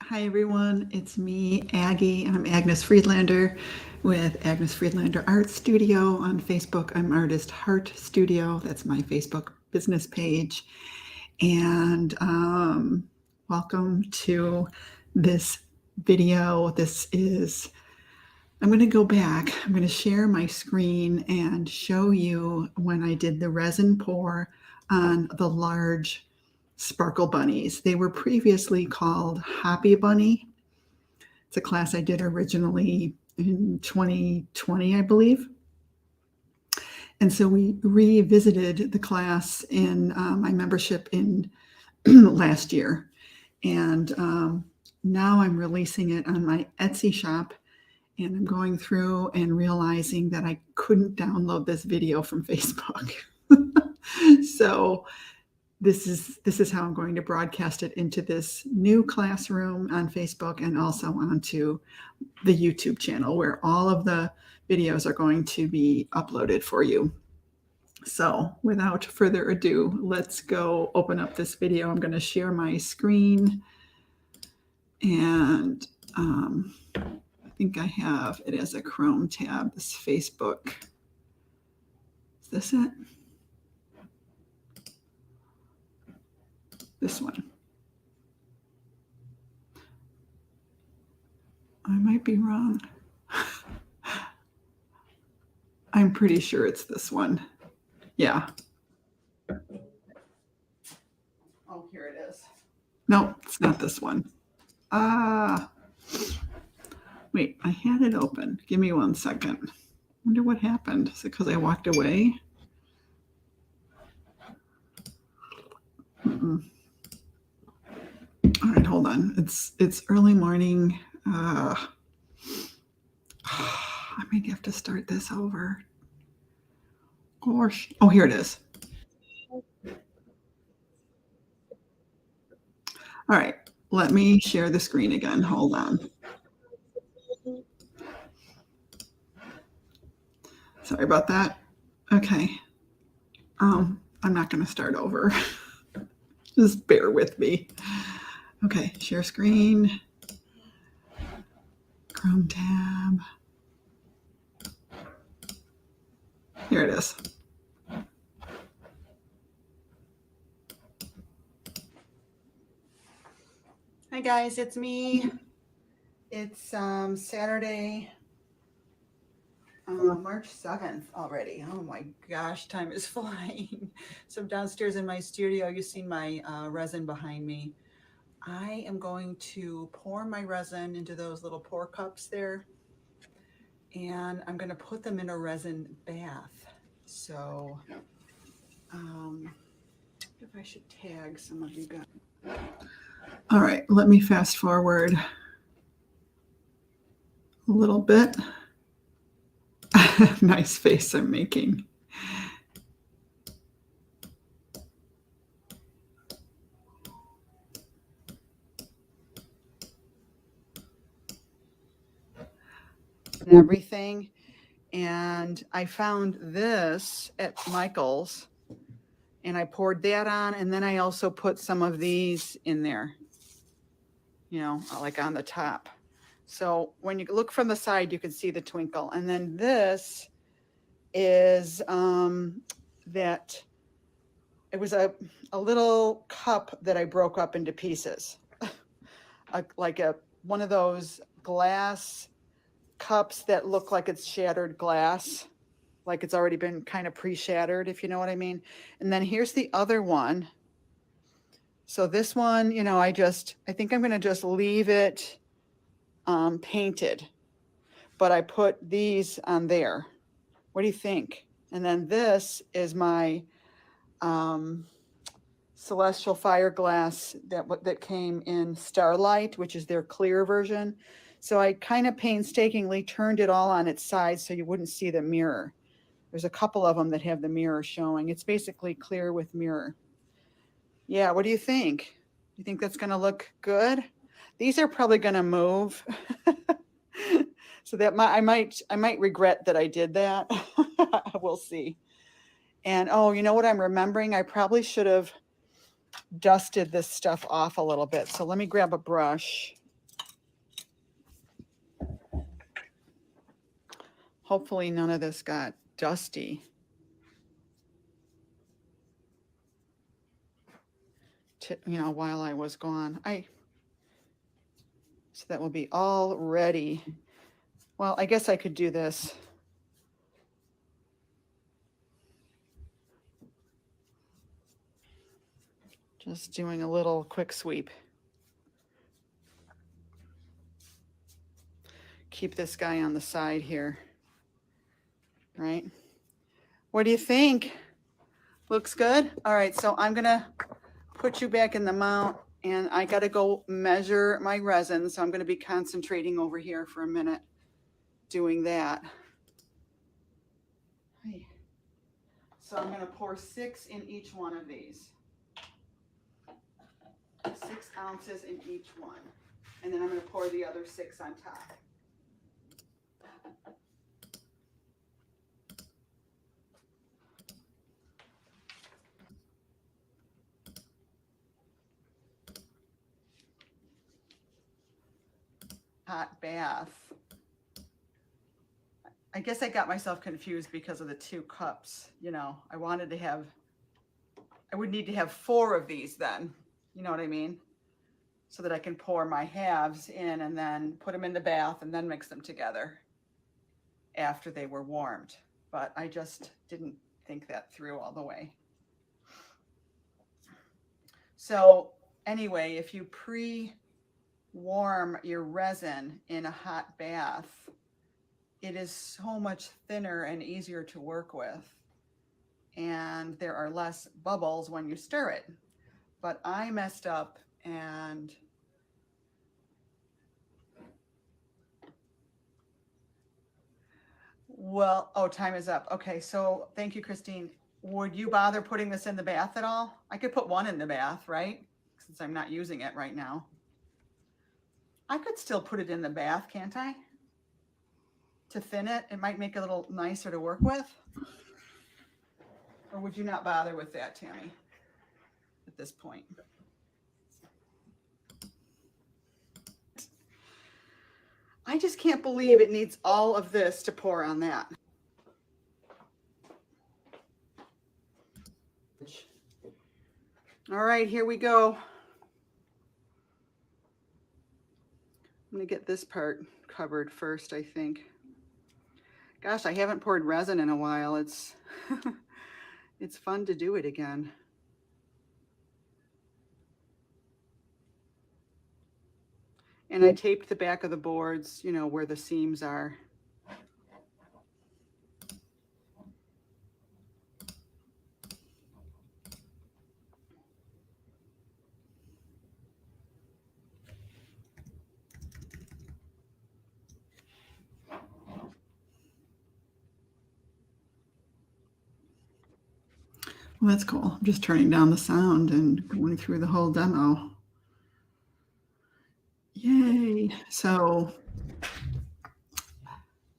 Hi everyone, it's me, Aggie. I'm Agnes Friedlander with Agnes Friedlander Art Studio. On Facebook, I'm Artist Heart Studio. That's my Facebook business page. And welcome to this video. I'm going to go back. I'm going to share my screen and show you when I did the resin pour on the large sparkle bunnies. They were previously called Hoppy Bunny. It's a class I did originally in 2020, I believe. And so we revisited the class in my membership in last year. And now I'm releasing it on my Etsy shop. And I'm going through and realizing that I couldn't download this video from Facebook. So this is how I'm going to broadcast it into this new classroom on Facebook and also onto the YouTube channel where all of the videos are going to be uploaded for you. So without further ado, let's go open up this video. I'm going to share my screen, and I think I have it as a Chrome tab, this Facebook. Is this it? This one. I might be wrong. I'm pretty sure it's this one. Yeah. Oh, here it is. No, it's not this one. Wait, I had it open. Give me 1 second. Wonder what happened. Is it because I walked away? All right, hold on. It's early morning. I might have to start this over. Gosh. Oh, here it is. All right, let me share the screen again. Hold on. Sorry about that. Okay. I'm not going to start over. Just bear with me. Okay, share screen. Chrome tab. Here it is. Hi guys, it's me. It's Saturday, March 7th already. Oh my gosh, time is flying. So downstairs in my studio, you've seen my resin behind me. I am going to pour my resin into those little pour cups there, and I'm going to put them in a resin bath. So if I should tag some of you guys. All right, let me fast forward a little bit. Nice face I'm making. Everything. And I found this at Michael's, and I poured that on, and then I also put some of these in there, you know, like on the top. So when you look from the side, you can see the twinkle. And then this is that it was a little cup that I broke up into pieces, like one of those glass cups that look like it's shattered glass, like it's already been kind of pre-shattered, if you know what I mean. And then here's the other one. So this one, you know, I think I'm going to just leave it painted, but I put these on there. What do you think? And then this is my Celestial Fire glass that came in Starlight, which is their clear version. So I kind of painstakingly turned it all on its side so you wouldn't see the mirror. There's a couple of them that have the mirror showing. It's basically clear with mirror. Yeah, what do you think? Do you think that's going to look good? These are probably going to move. So that I might regret that I did that. We'll see. And oh, you know what I'm remembering? I probably should have dusted this stuff off a little bit. So let me grab a brush Hopefully none of this got dusty. You know, while I was gone. So that will be all ready. Well, I guess I could do this. Just doing a little quick sweep. Keep this guy on the side here, right? What do you think? Looks good? All right, so I'm gonna put you back in the mount, and I gotta go measure my resin, so I'm gonna be concentrating over here for a minute doing that. So I'm gonna pour 6 in each one of these. 6 ounces in each one. And then I'm gonna pour the other 6 on top. Hot bath. I guess I got myself confused because of the 2 cups. You know, I would need to have 4 of these then. You know what I mean? So that I can pour my halves in and then put them in the bath and then mix them together after they were warmed. But I just didn't think that through all the way. So anyway, if you pre-warm your resin in a hot bath, it is so much thinner and easier to work with. And there are less bubbles when you stir it. But I messed up and well, oh, time is up. Okay, so thank you, Christine. Would you bother putting this in the bath at all? I could put 1 in the bath, right? Since I'm not using it right now. I could still put it in the bath, can't I? To thin it, it might make it a little nicer to work with. Or would you not bother with that, Tammy, at this point? I just can't believe it needs all of this to pour on that. All right, here we go. I'm gonna get this part covered first, I think. Gosh, I haven't poured resin in a while. It's it's fun to do it again. And I taped the back of the boards, you know, where the seams are. Well, that's cool. I'm just turning down the sound and going through the whole demo. Yay. So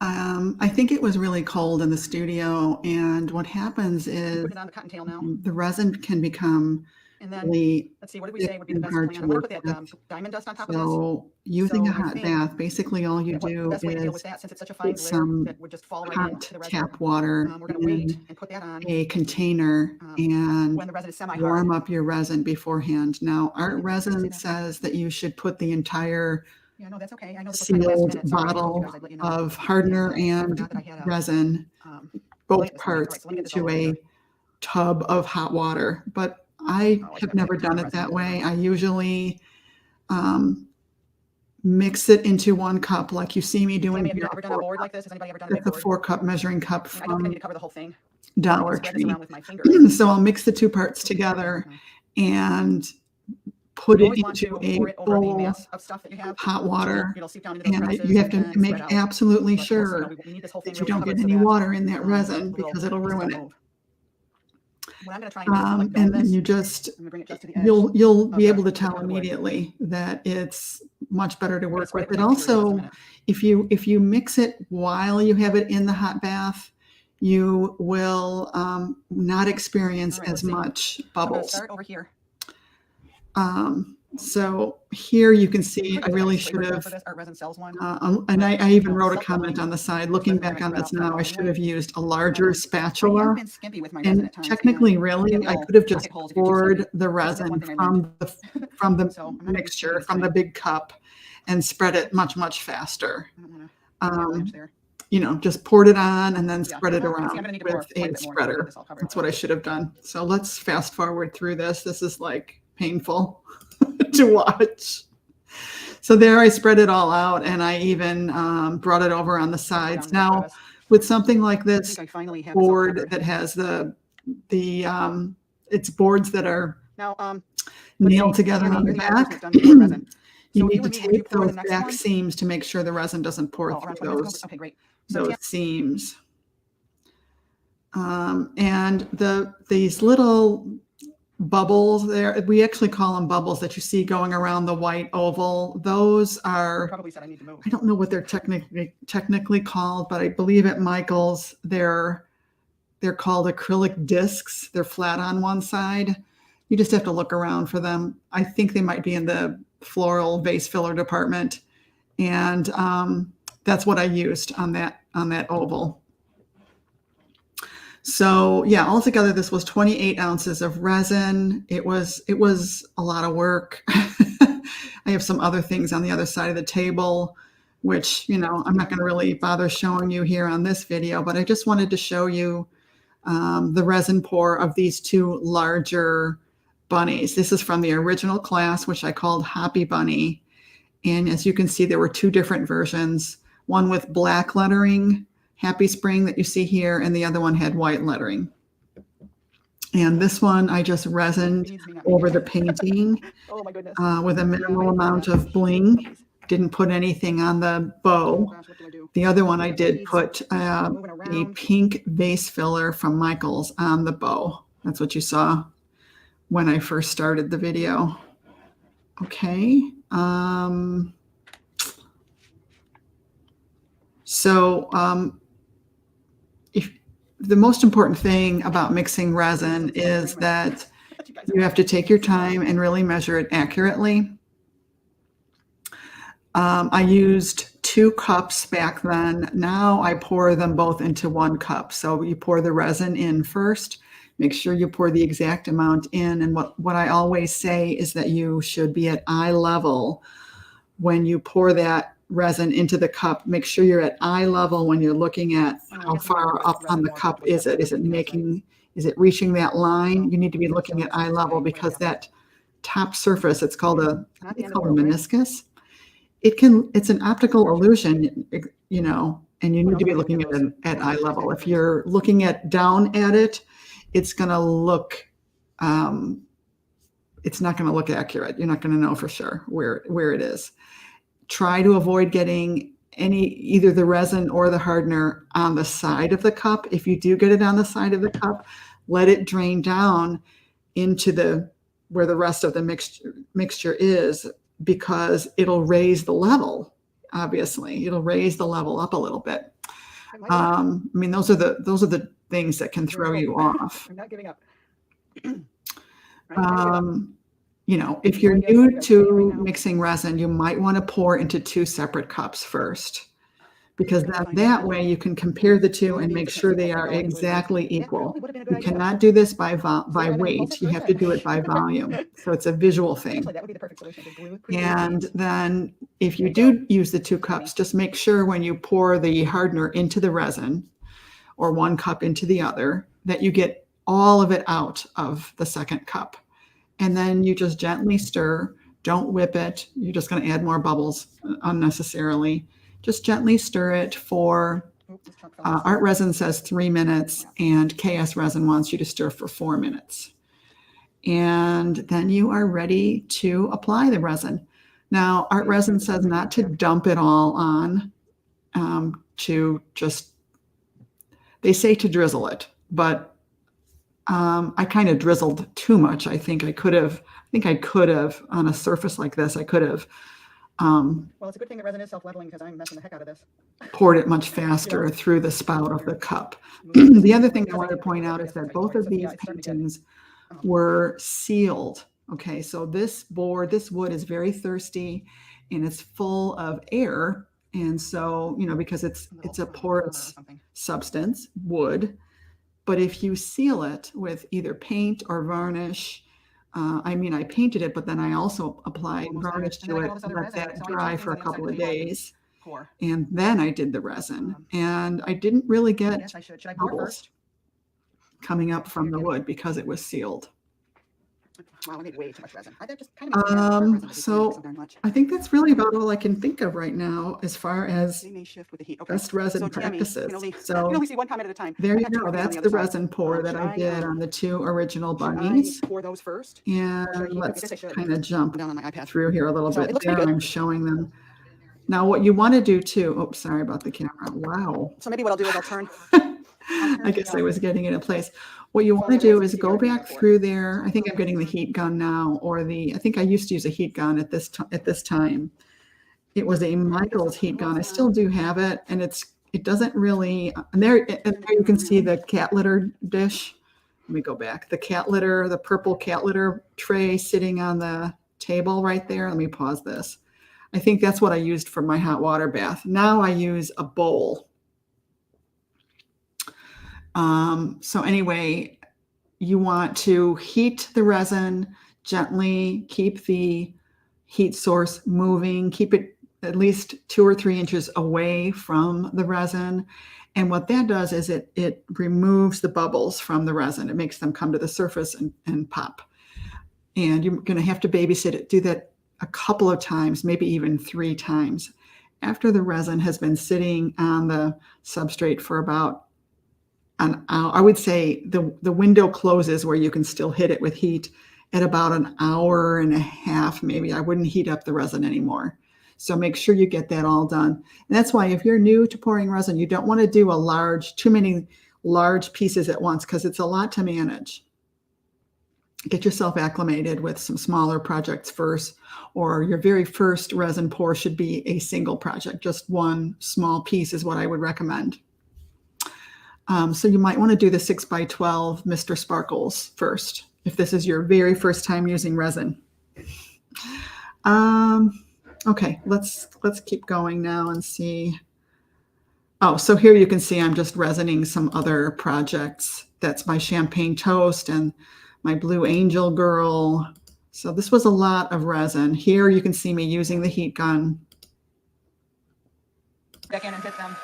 I think it was really cold in the studio, and what happens is Put it on the cottontail now. the resin can become And then really let's see, what did we say would be the best hard plan? to I'm gonna work put that with. diamond dust on top of this. So using So a I hot think bath, basically all you that what the do best way to deal with is that, since it's such a fine put glare some that would just fall right hot into the resin. tap water We're gonna wait in and put that on a container and when the resin is semi-hard. warm up your resin beforehand. Now, Art Did I say Resin that? says that you should put the entire Yeah, no, that's okay. I know this was kind of last sealed minute, so I told you bottle guys I'd let you know. of hardener And I and forgot that I had a resin, light both this morning. All right, parts, so let me get this all into over a here. tub of hot water. But I Oh, I have forgot to never take a ton done of it resin that into way. that. I usually mix it into 1 cup like you see me Has doing anybody here. ever done a board like this? Has anybody ever done a big That's a board? 4-cup measuring cup I don't think I need from to cover the whole thing. Dollar Spread this Tree. around with my finger. So I'll mix the 2 parts together and put You it always want into to a pour it over the bowl mass of stuff that you of have. hot So water. it'll seep down into those And crevices you have to and make spread out. absolutely But we'll see. sure We need this whole thing that you really don't covered get so any that water in that the resin little because it'll pieces ruin don't it. move. What I'm going to try and do is like dome And this. you just, I'm going to bring it just to the edge. you'll be the- able to the tell top of the wood. immediately that it's much better to I'm gonna work spread with. it It with my finger in just a also, minute. if you mix it while you have it in the hot bath, you will not experience All right, as let's see. much So I'm going to bubbles. start over here. So here you can see I really should have, and I even wrote a comment on the side, looking back on this now, I should have used a larger spatula. And technically, really, I could have just poured the resin from the mixture, from the big cup, and spread it much, much faster. You know, just poured it on and then spread it around with a spreader. That's what I should have done. So let's fast forward through this. This is like painful to watch. So there I spread it all out, and I even brought it over on the sides. Now, with something like this board that has it's boards that are nailed together on the back, you need to tape those back seams to make sure the resin doesn't pour through those seams. And these little bubbles there, we actually call them bubbles that you see going around the white oval. Those are, I don't know what they're technically called, but I believe at Michael's they're called acrylic discs. They're flat on one side. You just have to look around for them. I think they might be in the floral vase filler department, and that's what I used on that oval. So yeah, altogether this was 28 ounces of resin. It was a lot of work. I have some other things on the other side of the table, which, you know, I'm not going to really bother showing you here on this video, but I just wanted to show you the resin pour of these two larger bunnies. This is from the original class, which I called Hoppy Bunny. And as you can see, there were two different versions, one with black lettering, Happy Spring, that you see here, and the other one had white lettering. And this one I just resined over the painting with a minimal amount of bling. Didn't put anything on the bow. The other one I did put a pink vase filler from Michael's on the bow. That's what you saw when I first started the video. Okay. If the most important thing about mixing resin is that you have to take your time and really measure it accurately. I used 2 cups back then. Now I pour them both into 1 cup. So you pour the resin in first. Make sure you pour the exact amount in. And what I always say is that you should be at eye level when you pour that resin into the cup. Make sure you're at eye level when you're looking at how far up on the cup is it. Is it reaching that line? You need to be looking at eye level, because that top surface, it's called a meniscus. It's an optical illusion, you know, and you need to be looking at it at eye level. If you're looking down at it, it's going to look, it's not going to look accurate. You're not going to know for sure where it is. Try to avoid getting either the resin or the hardener on the side of the cup. If you do get it on the side of the cup, let it drain down into where the rest of the mixture is, because it'll raise the level. Obviously, it'll raise the level up a little bit. I mean, those are the things that can throw you off. I'm not giving up. You know, if you're new to mixing resin, you might want to pour into 2 separate cups first, because that way you can compare the two and make sure they are exactly equal. You cannot do this by weight. You have to do it by volume. So it's a visual thing. And then if you do use the 2 cups, just make sure when you pour the hardener into the resin, or 1 cup into the other, that you get all of it out of the second cup. And then you just gently stir. Don't whip it. You're just going to add more bubbles unnecessarily. Just gently stir it for, Art Resin says 3 minutes, and KS Resin wants you to stir for 4 minutes. And then you are ready to apply the resin. Now, Art Resin says not to dump it all on, they say to drizzle it, but I kind of drizzled too much. I think I could have on a surface like this, I could have well, it's a good thing that resin is self-leveling, because I'm messing the heck out of this. Poured it much faster through the spout of the cup. The other thing I want to point out is that both of these paintings were sealed Okay, so this board, this wood is very thirsty and it's full of air. And so, because it's a porous substance, wood, but if you seal it with either paint or varnish, I painted it, but then I also applied varnish to it, let that dry for a couple of days. And then I did the resin, and I didn't really get bubbles coming up from the wood because it was sealed. Wow, I made way too much resin. That just kind of so I think that's really about all I can think of right now as far as they may shift with the heat. best resin practices. You can only see one comment at a time. There you go. That's the resin pour that I did on the 2 original bunnies. Pour those first. And let's kind of jump through here a little bit. There, I'm showing them. Now, what you want to do too. Oh, sorry about the camera. Wow. So maybe what I'll do is I'll turn. I guess I was getting it in place. What you want to do is go back through there. I think I'm getting the heat gun now, or I think I used to use a heat gun at this time. It was a Michael's heat gun. I still do have it, and it doesn't really. And there you can see the cat litter dish. Let me go back. The purple cat litter tray sitting on the table right there. Let me pause this. I think that's what I used for my hot water bath. Now I use a bowl. So anyway, you want to heat the resin gently, keep the heat source moving, keep it at least 2 or 3 inches away from the resin. And what that does is it removes the bubbles from the resin. It makes them come to the surface and pop. And you're going to have to babysit it, do that a couple of times, maybe even 3 times. After the resin has been sitting on the substrate for about an hour, I would say the window closes where you can still hit it with heat at about an hour and a half, maybe. I wouldn't heat up the resin anymore. So make sure you get that all done. And that's why if you're new to pouring resin, you don't want to do too many large pieces at once because it's a lot to manage. Get yourself acclimated with some smaller projects first, or your very first resin pour should be a single project. Just one small piece is what I would recommend. So you might want to do the 6x12 Mr. Sparkles first, if this is your very first time using resin. Okay, let's keep going now and see. Oh, so here you can see I'm just resining some other projects. That's my Champagne Toast and my Blue Angel Girl. So this was a lot of resin. Here you can see me using the heat gun. Back in and hit them.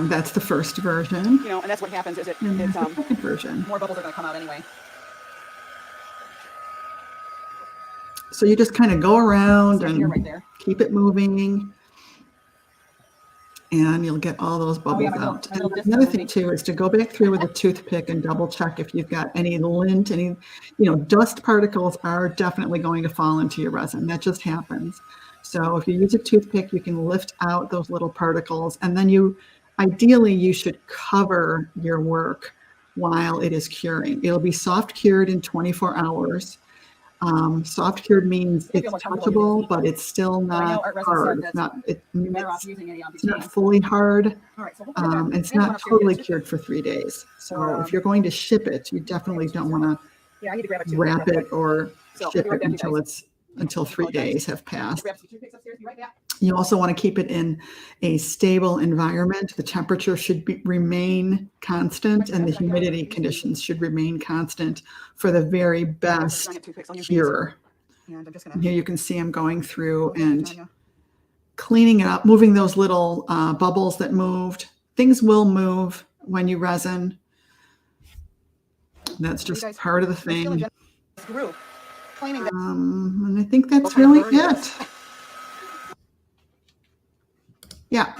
That's the first version. And that's what happens is it's the second version. More bubbles are going to come out anyway. So you just kind of go around and keep it moving, and you'll get all those bubbles out. And another thing too is to go back through with a toothpick and double check if you've got any lint, dust particles are definitely going to fall into your resin. That just happens. So if you use a toothpick, you can lift out those little particles, and then ideally you should cover your work while it is curing. It'll be soft cured in 24 hours. Soft cured means it's touchable, but it's still not hard. It's not fully hard. It's not totally cured for 3 days. So if you're going to ship it, you definitely don't want to wrap it or ship it until 3 days have passed. You also want to keep it in a stable environment. The temperature should remain constant, and the humidity conditions should remain constant for the very best cure. Here you can see I'm going through and cleaning it up, moving those little bubbles that moved. Things will move when you resin. That's just part of the thing. And I think that's really it. Yeah,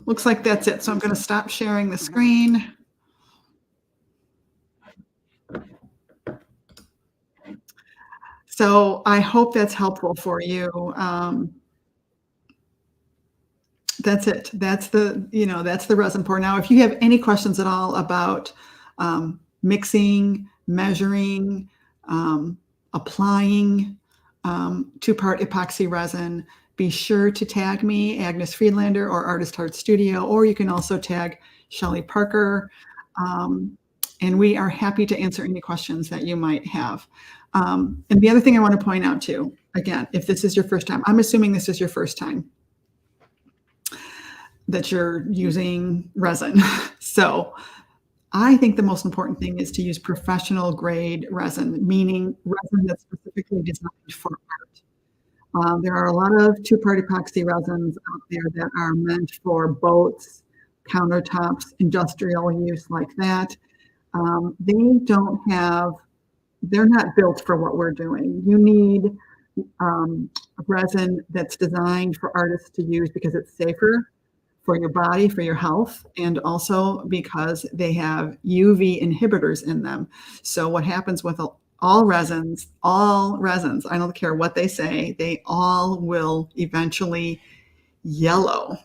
looks like that's it. So I'm going to stop sharing the screen. So I hope that's helpful for you. That's it. That's the resin pour. Now, if you have any questions at all about mixing, measuring, applying 2-part epoxy resin, be sure to tag me, Agnes Friedlander or Artist Heart Studio, or you can also tag Shelley Parker. And we are happy to answer any questions that you might have. And the other thing I want to point out too, again, if this is your first time, I'm assuming this is your first time that you're using resin. So I think the most important thing is to use professional grade resin, meaning resin that's specifically designed for art. There are a lot of two-part epoxy resins out there that are meant for boats, countertops, industrial use like that. They don't have, they're not built for what we're doing. You need resin that's designed for artists to use because it's safer for your body, for your health, and also because they have UV inhibitors in them. So what happens with all resins, I don't care what they say, they all will eventually yellow.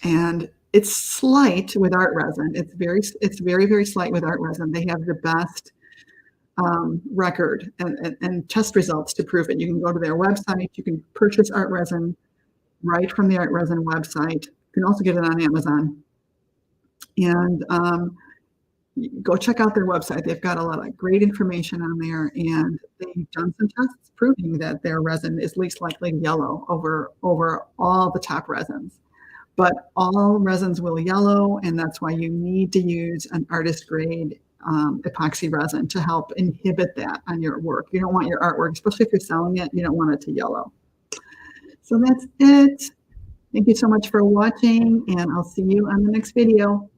And it's slight with art resin. It's very, very slight with art resin. They have the best record and test results to prove it. You can go to their website. You can purchase art resin right from the art resin website. You can also get it on Amazon. And go check out their website. They've got a lot of great information on there, and they've done some tests proving that their resin is least likely to yellow over all the top resins. But all resins will yellow, and that's why you need to use an artist grade epoxy resin to help inhibit that on your work. You don't want your artwork, especially if you're selling it, you don't want it to yellow. So that's it. Thank you so much for watching, and I'll see you on the next video.